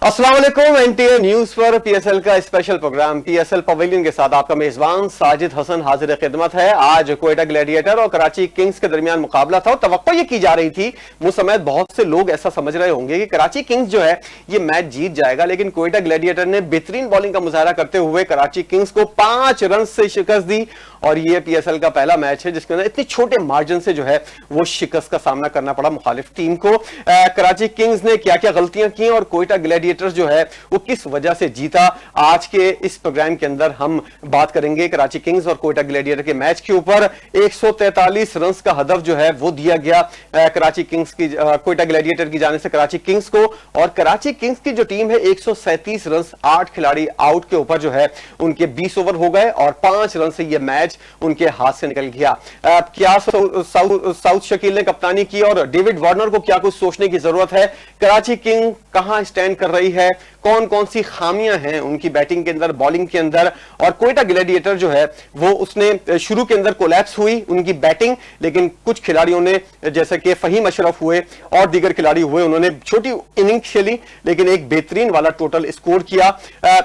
अस्सलाम वालेकुम। NTA news पर पीएसएल का स्पेशल प्रोग्राम पीएसएल पवेलियन के साथ आपका मेजबान साजिद हसन हाजिर खिदमत है। आज कोयटा ग्लैडिएटर और कराची किंग्स के दरमियान मुकाबला था और तवक्को ये की जा रही थी, मुझ समेत बहुत से लोग ऐसा समझ रहे होंगे कि कराची किंग्स जो है ये मैच जीत जाएगा, लेकिन कोयटा ग्लैडिएटर ने बेहतरीन बॉलिंग का मुजाहरा करते हुए कराची किंग्स को 5 रन से शिकस्त दी। और ये पीएसएल का पहला मैच है जिसके अंदर इतने छोटे मार्जिन से जो है वो शिकस्त का सामना करना पड़ा मुखालिफ टीम को। कराची किंग्स ने क्या क्या गलतियां की और कोयटा ग्लैडिएटर्स जो है वो किस वजह से जीता, आज के इस प्रोग्राम के अंदर हम बात करेंगे। कराची किंग्स और कोयटा ग्लैडिएटर के मैच के ऊपर 143 रन का हदफ जो है वो दिया गया कराची किंग्स की, कोयटा ग्लैडिएटर की जाने से कराची किंग्स को। और कराची किंग्स की जो टीम है 137 रन, 8 खिलाड़ी आउट के ऊपर जो है उनके 20 ओवर हो गए और 5 रन से यह मैच उनके हाथ से निकल गया। क्या साउथ शकील ने कप्तानी की और डेविड वार्नर को क्या कुछ सोचने की जरूरत है? कराची किंग कहां स्टैंड कर रही है, कौन कौन सी खामियां हैं उनकी बैटिंग के अंदर, बॉलिंग के अंदर? और कोयटा ग्लैडिएटर जो है वो उसने शुरू के अंदर कोलैप्स हुई उनकी बैटिंग, लेकिन कुछ खिलाड़ियों ने जैसे कि फहीम अशरफ हुए और दीगर खिलाड़ी हुए, उन्होंने छोटी इनिंग खेली लेकिन एक बेहतरीन वाला टोटल स्कोर किया।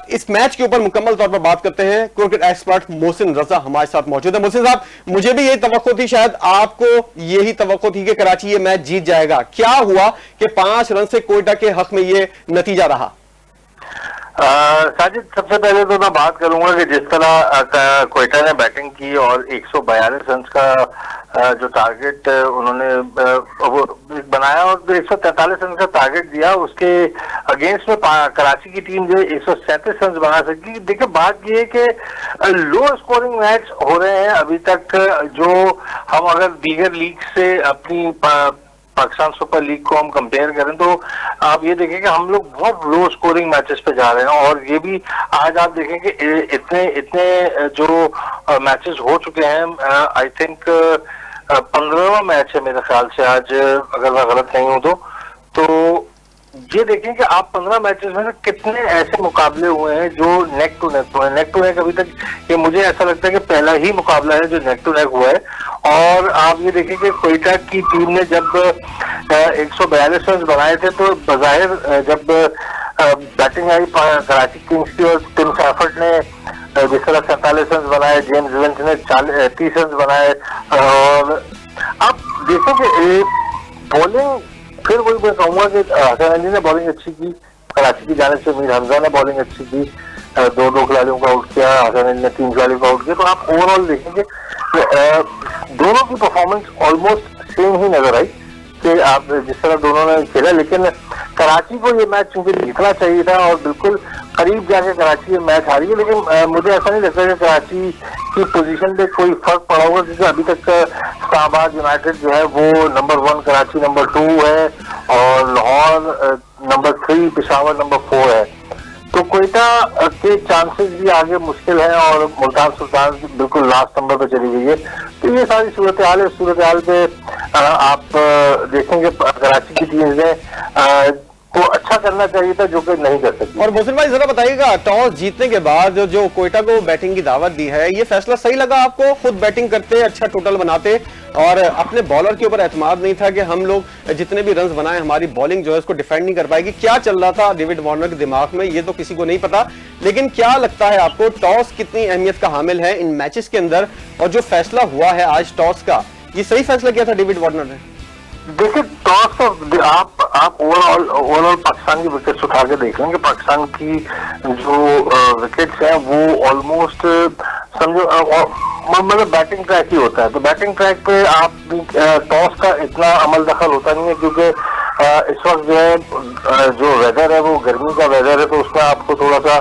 इस मैच के ऊपर मुकम्मल तौर पर बात करते हैं। क्रिकेट एक्सपर्ट मोहसिन रजा हमारे साथ मौजूद है। मोहसिन साहब, मुझे भी यही तवक्को थी, शायद आपको यही तवक्को थी कि कराची ये मैच जीत जाएगा। क्या हुआ कि 5 रन से कोयटा के हक में ये नतीजा रहा? साजिद, सबसे पहले तो मैं बात करूंगा कि जिस तरह कोयटा ने बैटिंग की और 142 रन का जो टारगेट उन्होंने वो बनाया और 143 रन का टारगेट दिया, उसके अगेंस्ट में कराची की टीम जो 137 रन बना सकी। देखिए, बात ये है कि लो स्कोरिंग मैच हो रहे हैं अभी तक, जो हम अगर दीगर लीग से अपनी पाकिस्तान सुपर लीग को हम कंपेयर करें तो आप ये देखें कि हम लोग बहुत लो स्कोरिंग मैचेस पे जा रहे हैं। और ये भी आज आप देखें कि इतने इतने जो मैचेस हो चुके हैं, आई थिंक 15वां मैच है मेरे ख्याल से आज, अगर मैं गलत नहीं हूं तो ये देखें कि आप 15 मैचेस में कितने ऐसे मुकाबले हुए हैं जो नेक टू नेक हुए हैं। नेक टू नेक अभी तक ये मुझे ऐसा लगता है कि पहला ही मुकाबला है जो नेक टू नेक हुआ है। और आप ये देखें कि कोयटा की टीम ने जब 142 रन बनाए थे तो बजाहिर जब बैटिंग आई कराची किंग्स की और टिम सैफर्ड ने जिस तरह 47 रन बनाए, जेम्स विंस ने 30 रन बनाए। और आप देखें कि बॉलिंग, फिर वही मैं कहूंगा कि हसन अली ने बॉलिंग अच्छी की, कराची की जाने से मीर हमजा ने बॉलिंग अच्छी की, दो खिलाड़ियों को आउट किया, हसन अली ने 3 खिलाड़ियों को आउट किया। तो आप ओवरऑल देखेंगे दोनों की परफॉर्मेंस ऑलमोस्ट सेम ही नजर आई कि आप जिस तरह दोनों ने खेला। लेकिन कराची को ये मैच चूंकि जीतना चाहिए था और बिल्कुल करीब जाके कराची ये मैच हारी है, लेकिन मुझे ऐसा नहीं लगता कि कराची की पोजीशन पे कोई फर्क पड़ा होगा, क्योंकि अभी तक इस्लामाबाद यूनाइटेड जो है वो नंबर 1, कराची नंबर 2 है और लाहौर नंबर 3, पेशावर नंबर 4 है। तो कोयटा के चांसेस भी आगे मुश्किल है और मुल्तान सुल्तान बिल्कुल लास्ट नंबर पे चली गई है। तो ये सारी सूरत हाल है। सूरत हाल पे आप देखेंगे कराची की टीम ने तो अच्छा करना चाहिए था जो कि नहीं कर सकी। और मोहसिन भाई, जरा बताइएगा, टॉस जीतने के बाद जो कोयटा को बैटिंग की दावत दी है, ये फैसला सही लगा आपको? खुद बैटिंग करते, अच्छा टोटल बनाते और अपने बॉलर के ऊपर एतमाद नहीं था कि हम लोग जितने भी रन बनाए हमारी बॉलिंग जो है उसको डिफेंड नहीं कर पाएगी? क्या चल रहा था डेविड वार्नर के दिमाग में, ये तो किसी को नहीं पता, लेकिन क्या लगता है आपको टॉस कितनी अहमियत का हामिल है इन मैचेस के अंदर? और जो फैसला हुआ है आज टॉस का, ये सही फैसला किया था डेविड वार्नर ने? देखिए, टॉस तो आप ओवरऑल पाकिस्तान की विकेट्स उठा के देख लेंगे। पाकिस्तान की जो विकेट्स हैं वो ऑलमोस्ट समझो मतलब बैटिंग ट्रैक ही होता है। तो बैटिंग ट्रैक पे आप टॉस का इतना अमल दखल होता नहीं है, क्योंकि इस वक्त जो है जो वेदर है वो गर्मी का वेदर है, तो उसमें आपको थोड़ा सा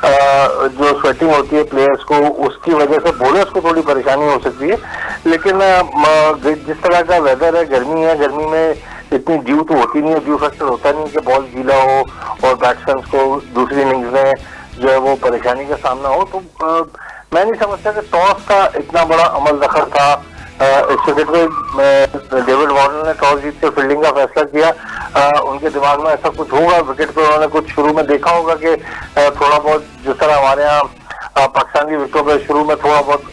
जो स्वेटिंग होती है प्लेयर्स को, उसकी वजह से बॉलर्स को थोड़ी परेशानी हो सकती है। लेकिन जिस तरह का वेदर है, गर्मी है, गर्मी में इतनी ड्यू तो होती नहीं है, ड्यू फैक्टर होता नहीं है कि बॉल गीला हो और बैट्समैन को दूसरी इनिंग्स में जो है वो परेशानी का सामना हो। तो मैं नहीं समझता कि टॉस का इतना बड़ा अमल दखल था इस विकेट में। डेविड वार्नर ने टॉस जीत के फील्डिंग का फैसला किया। उनके दिमाग में ऐसा कुछ होगा, विकेट पे उन्होंने कुछ शुरू में देखा होगा कि थोड़ा बहुत जिस तरह हमारे यहाँ पाकिस्तान की विकेटों पे शुरू में थोड़ा बहुत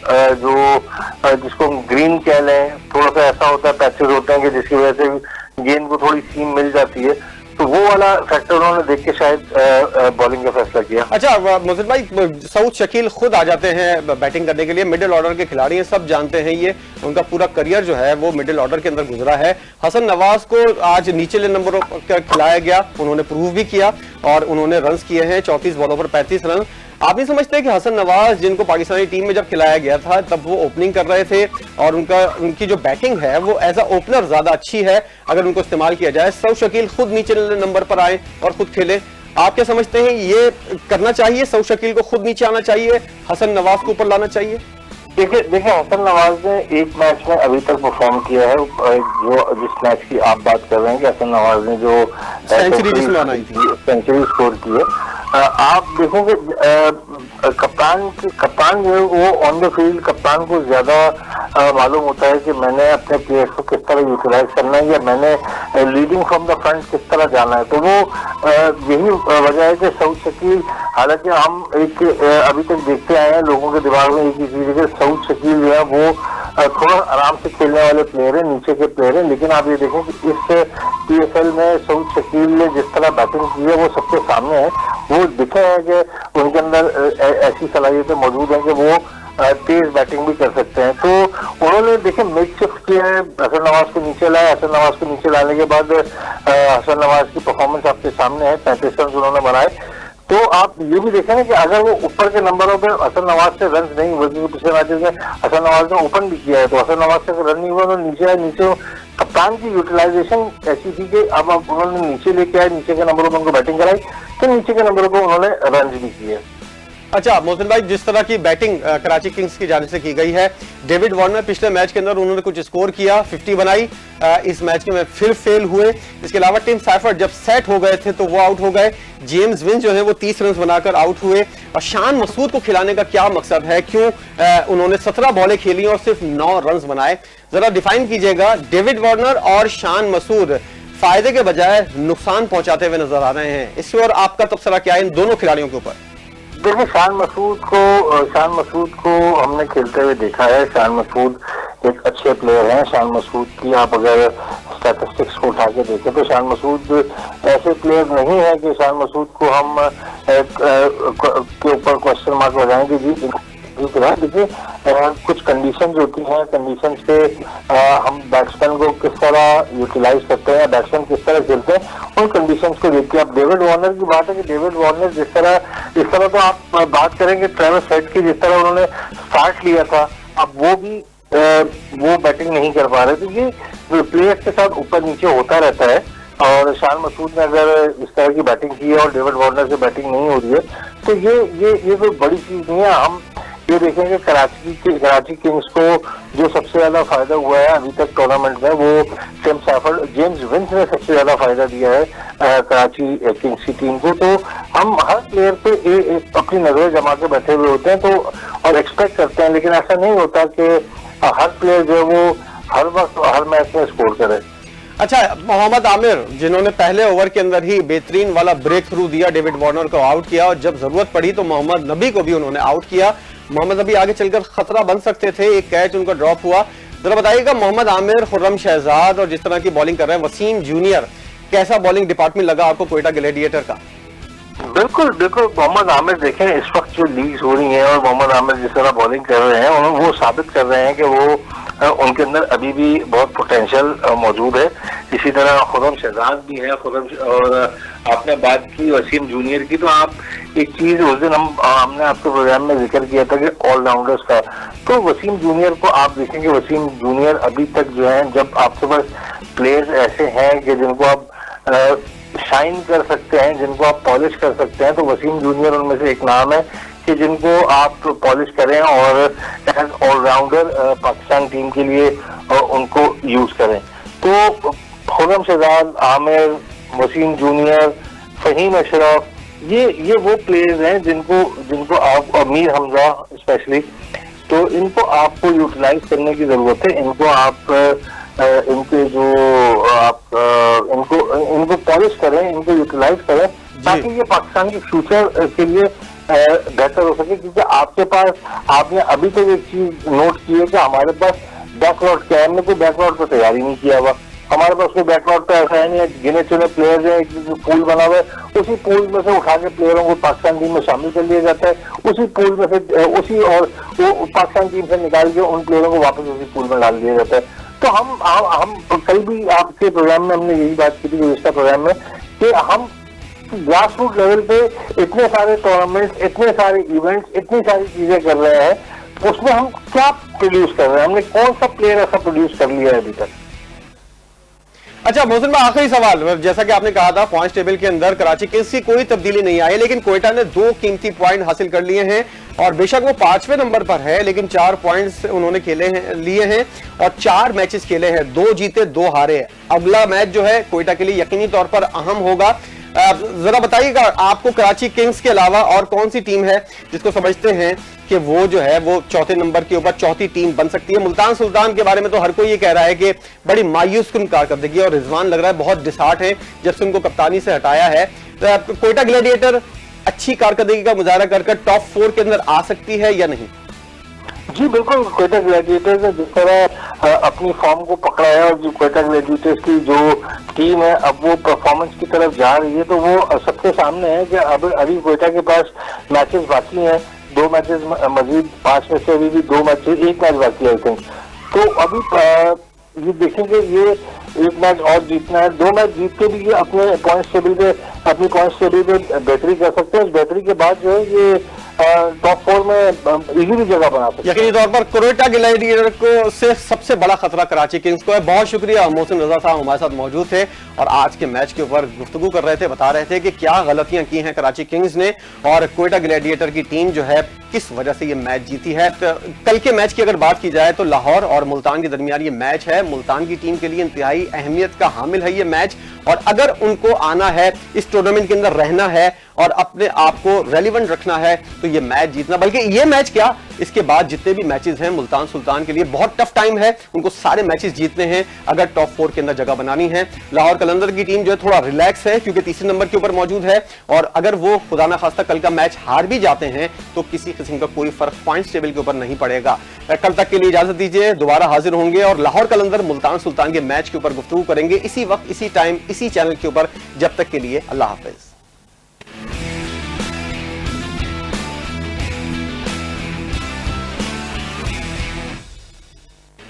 जो जिसको ग्रीन कह लें, थोड़ा सा ऐसा होता है, पैचेस होते हैं कि जिसकी वजह से गेंद को थोड़ी सीम मिल जाती है। तो वो वाला फैक्टर उन्होंने देख के शायद बॉलिंग का फैसला किया। अच्छा मोहसिन भाई, सऊद शकील खुद आ जाते हैं बैटिंग करने के लिए, मिडिल ऑर्डर के खिलाड़ी हैं, सब जानते हैं ये, उनका पूरा करियर जो है वो मिडिल ऑर्डर के अंदर गुजरा है। हसन नवाज को आज नीचले नंबरों पर खिलाया गया, उन्होंने प्रूव भी किया और उन्होंने रन किए हैं 34 बॉलों पर 35 रन। आप नहीं समझते कि हसन नवाज, जिनको पाकिस्तानी टीम में जब खिलाया गया था तब वो ओपनिंग कर रहे थे और उनकी जो बैटिंग है वो एज अ ओपनर ज्यादा अच्छी है अगर उनको इस्तेमाल किया जाए। सऊद शकील खुद नीचे नंबर पर आए और खुद खेले। आप क्या समझते हैं, ये करना चाहिए? सऊद शकील को खुद नीचे आना चाहिए, हसन नवाज को ऊपर लाना चाहिए? देखिए हसन नवाज ने एक मैच में अभी तक परफॉर्म किया है, जो जिस मैच की आप बात कर रहे हैं कि हसन नवाज ने जो सेंचुरी स्कोर की है, आप देखोगे कप्तान जो है वो ऑन द फील्ड कप्तान को ज्यादा मालूम होता है कि मैंने अपने प्लेयर्स को किस तरह यूटिलाइज करना है या मैंने लीडिंग फ्रॉम द फ्रंट किस तरह जाना है। तो वो यही वजह है कि सऊद शकील, हालांकि हम एक अभी तक देखते आए हैं लोगों के दिमाग में एक ही चीज है कि सऊद शकील जो है वो थोड़ा आराम से खेलने वाले प्लेयर है, नीचे के प्लेयर है, लेकिन आप ये देखें कि इस PSL में सऊद शकील ने जिस तरह बैटिंग की है वो सबके सामने है। वो दिखे है कि उनके अंदर ऐसी सलाहियतें मौजूद हैं कि वो तेज बैटिंग भी कर सकते हैं। तो उन्होंने देखे मेक शिफ्ट किया है, हसन नवाज को नीचे लाया, हसन नवाज को नीचे लाने के बाद हसन नवाज की परफॉर्मेंस आपके सामने है, 35 रन उन्होंने बनाए। तो आप ये भी देखें ना कि अगर वो ऊपर के नंबरों पे हसन नवाज से रन नहीं हुए, क्योंकि पिछले मैचेस में हसन नवाज ने ओपन भी किया है, तो हसन नवाज से रन नहीं हुआ तो नीचे आए। नीचे कप्तान की यूटिलाइजेशन ऐसी थी कि अब उन्होंने नीचे लेके आए, नीचे के नंबरों पर उनको बैटिंग कराई, तो नीचे के नंबरों पर उन्होंने रन भी किए। अच्छा मोहसिन भाई, जिस तरह की बैटिंग कराची किंग्स की जानिब से की गई है, डेविड वार्नर पिछले मैच के अंदर उन्होंने कुछ स्कोर किया, 50 बनाई, इस मैच में फिर फेल हुए। इसके अलावा टिम सैफर्ड जब सेट हो गए थे तो वो आउट हो गए। जेम्स विंस जो है वो 30 रन बनाकर आउट हुए। और शान मसूद को खिलाने का क्या मकसद है, क्यों उन्होंने 17 बॉलें खेली और सिर्फ 9 रन बनाए? जरा डिफाइन कीजिएगा। डेविड वार्नर और शान मसूद फायदे के बजाय नुकसान पहुंचाते हुए नजर आ रहे हैं, इसके और आपका तबसरा क्या है इन दोनों खिलाड़ियों के ऊपर? देखिए शान मसूद को हमने खेलते हुए देखा है। शान मसूद एक अच्छे प्लेयर हैं। शान मसूद की आप अगर स्टैटिस्टिक्स को उठा के देखें तो शान मसूद ऐसे प्लेयर नहीं है कि शान मसूद को हम के ऊपर क्वेश्चन मार्क लगाएं कि जी देखिए कुछ कंडीशंस होती हैं, कंडीशंस पे हम बैट्समैन को किस तरह यूटिलाइज करते हैं, बैट्समैन किस तरह खेलते हैं, उन कंडीशंस को देख के। अब डेविड वार्नर की बात है कि डेविड वार्नर इस तरह तो आप बात करेंगे ट्रेविस हेड की, जिस तरह उन्होंने स्टार्ट लिया था, अब वो बैटिंग नहीं कर पा रहे, क्योंकि प्लेयर्स के साथ ऊपर नीचे होता रहता है। और शान मसूद ने अगर इस तरह की बैटिंग की है और डेविड वार्नर से बैटिंग नहीं हो रही है तो ये कोई बड़ी चीज नहीं है। हम ये देखेंगे कराची किंग्स को जो सबसे ज्यादा फायदा हुआ है अभी तक टूर्नामेंट में, वो टिम सैफर्ड, जेम्स विंस ने सबसे ज्यादा फायदा दिया है कराची किंग्स की टीम को। तो हम हर प्लेयर पे अपनी नजरें जमा के बैठे हुए होते हैं तो और एक्सपेक्ट करते हैं, लेकिन ऐसा नहीं होता कि हर प्लेयर जो है वो हर वक्त हर मैच में स्कोर करे। अच्छा, मोहम्मद आमिर जिन्होंने पहले ओवर के अंदर ही बेहतरीन वाला ब्रेक थ्रू दिया, डेविड वार्नर को आउट किया और जब जरूरत पड़ी तो मोहम्मद नबी को भी उन्होंने आउट किया। मोहम्मद नबी आगे चलकर खतरा बन सकते थे, एक कैच उनका ड्रॉप हुआ। जरा बताइएगा मोहम्मद आमिर, खुर्रम शहजाद और जिस तरह की बॉलिंग कर रहे हैं वसीम जूनियर, कैसा बॉलिंग डिपार्टमेंट लगा आपको कोयटा ग्लैडिएटर का? बिल्कुल मोहम्मद आमिर देखें इस वक्त जो लीग्स हो रही हैं और मोहम्मद आमिर जिस तरह बॉलिंग कर रहे हैं वो साबित कर रहे हैं कि वो उनके अंदर अभी भी बहुत पोटेंशियल मौजूद है। इसी तरह खुर्रम शहजाद भी है, और आपने बात की वसीम जूनियर की, तो आप एक चीज उस दिन हमने आपके प्रोग्राम में जिक्र किया था कि ऑलराउंडर्स का, तो वसीम जूनियर को आप देखेंगे, वसीम जूनियर अभी तक जो है, जब आपके पास प्लेयर्स ऐसे हैं कि जिनको आप शाइन कर सकते हैं, जिनको आप पॉलिश कर सकते हैं, तो वसीम जूनियर उनमें से एक नाम है कि जिनको आप पॉलिश करें और एज ऑलराउंडर पाकिस्तान टीम के लिए उनको यूज करें। तो खुर्रम शहजाद, आमिर, वसीम जूनियर, फहीम अशरफ, ये वो प्लेयर्स हैं जिनको आप, मीर हमजा स्पेशली, तो इनको आपको यूटिलाइज करने की जरूरत है। इनको आप इनके जो आप इनको पॉलिश करें, इनको यूटिलाइज करें ताकि ये पाकिस्तान के फ्यूचर के लिए बेहतर हो सके। क्योंकि आपके पास, आपने अभी तक एक चीज नोट की है कि हमारे पास बैकवर्ड क्या है, हमने कोई बैकवर्ड पर तैयारी नहीं किया हुआ। हमारे पास कोई बैकआउट पे ऐसा है नहीं है, गिने चुने प्लेयर्स हैं, एक पूल बना हुआ है, उसी पूल में से उठा के प्लेयरों को पाकिस्तान टीम में शामिल कर लिया जाता है, उसी पूल में से उसी और वो पाकिस्तान टीम से निकाल के उन प्लेयरों को वापस उसी पूल में डाल दिया जाता है। तो हम कल भी आपके प्रोग्राम में हमने यही बात की थी गुज़िश्ता प्रोग्राम में कि हम ग्रास रूट लेवल पे इतने सारे टूर्नामेंट्स, इतने सारे इवेंट्स, इतनी सारी चीजें कर रहे हैं, उसमें हम क्या प्रोड्यूस कर रहे हैं, हमने कौन सा प्लेयर ऐसा प्रोड्यूस कर लिया है अभी तक। अच्छा मोहसिन भाई, आखिरी सवाल, जैसा कि आपने कहा था पॉइंट्स टेबल के अंदर कराची किंग्स की कोई तब्दीली नहीं आई, लेकिन क्वेटा ने 2 कीमती पॉइंट हासिल कर लिए हैं और बेशक वो 5वें नंबर पर है, लेकिन 4 पॉइंट्स उन्होंने लिए हैं और 4 मैचेस खेले हैं, 2 जीते 2 हारे। अगला मैच जो है क्वेटा के लिए यकीनी तौर पर अहम होगा। जरा बताइएगा आपको कराची किंग्स के अलावा और कौन सी टीम है जिसको समझते हैं कि वो जो है वो चौथे नंबर के ऊपर चौथी टीम बन सकती है। मुल्तान सुल्तान के बारे में तो हर कोई ये कह रहा है कि बड़ी मायूस कुन कारकर्दगी और रिजवान लग रहा है बहुत डिसहार्ट है जब से उनको कप्तानी से हटाया है। क्वेटा ग्लैडिएटर अच्छी कारकर्दगी का मुजाहरा कर टॉप 4 के अंदर आ सकती है या नहीं? जी बिल्कुल, क्वेटा ग्लैडिएटर्स ने जिस तरह अपनी फॉर्म को पकड़ा है और जो क्वेटा ग्लैडिएटर्स की जो टीम है अब वो परफॉर्मेंस की तरफ जा रही है, तो वो सबके सामने है कि अब अभी क्वेटा के पास मैचेस बाकी हैं, 2 मैचेस मजीद, 5 में से अभी भी 2 मैच, 1 मैच बाकी है आई थिंक। तो अभी ये देखेंगे, ये 1 मैच और जीतना है, 2 मैच जीत के भी ये अपने पॉइंट्स टेबल पे बेहतरी कर सकते हैं। उस बेहतरी के बाद जो है ये टॉप 4 में इजीली जगह बना सकते हैं। यकीनी तौर पर क्वेटा ग्लैडिएटर को से सबसे बड़ा खतरा कराची किंग्स को है। बहुत शुक्रिया, मोहसिन रजा साहब हमारे साथ मौजूद थे और आज के मैच के ऊपर गुफ्तगू कर रहे थे, बता रहे थे कि क्या गलतियां की हैं कराची किंग्स ने और क्वेटा ग्लैडिएटर की टीम जो है किस वजह से ये मैच जीती है। तो कल के मैच की अगर बात की जाए तो लाहौर और मुल्तान के दरमियान ये मैच है, मुल्तान की टीम के लिए इंतहाई अहमियत का हामिल है ये मैच, और अगर उनको आना है, इस टूर्नामेंट के अंदर रहना है और अपने आप को रेलिवेंट रखना है तो ये मैच जीतना, बल्कि ये मैच क्या इसके बाद जितने भी मैचेस हैं मुल्तान सुल्तान के लिए बहुत टफ टाइम है, उनको सारे मैचेस जीतने हैं अगर टॉप 4 के अंदर जगह बनानी है। लाहौर कलंदर की टीम जो है थोड़ा रिलैक्स है क्योंकि तीसरे नंबर के ऊपर मौजूद है और अगर वो खुदा ना खास्ता कल का मैच हार भी जाते हैं तो किसी किस्म का कोई फर्क पॉइंट्स टेबल के ऊपर नहीं पड़ेगा। कल तक के लिए इजाजत दीजिए, दोबारा हाजिर होंगे और लाहौर कलंदर मुल्तान सुल्तान के मैच के ऊपर गुफ्तगू करेंगे इसी वक्त, इसी टाइम, इसी चैनल के ऊपर। जब तक के लिए अल्लाह हाफिज।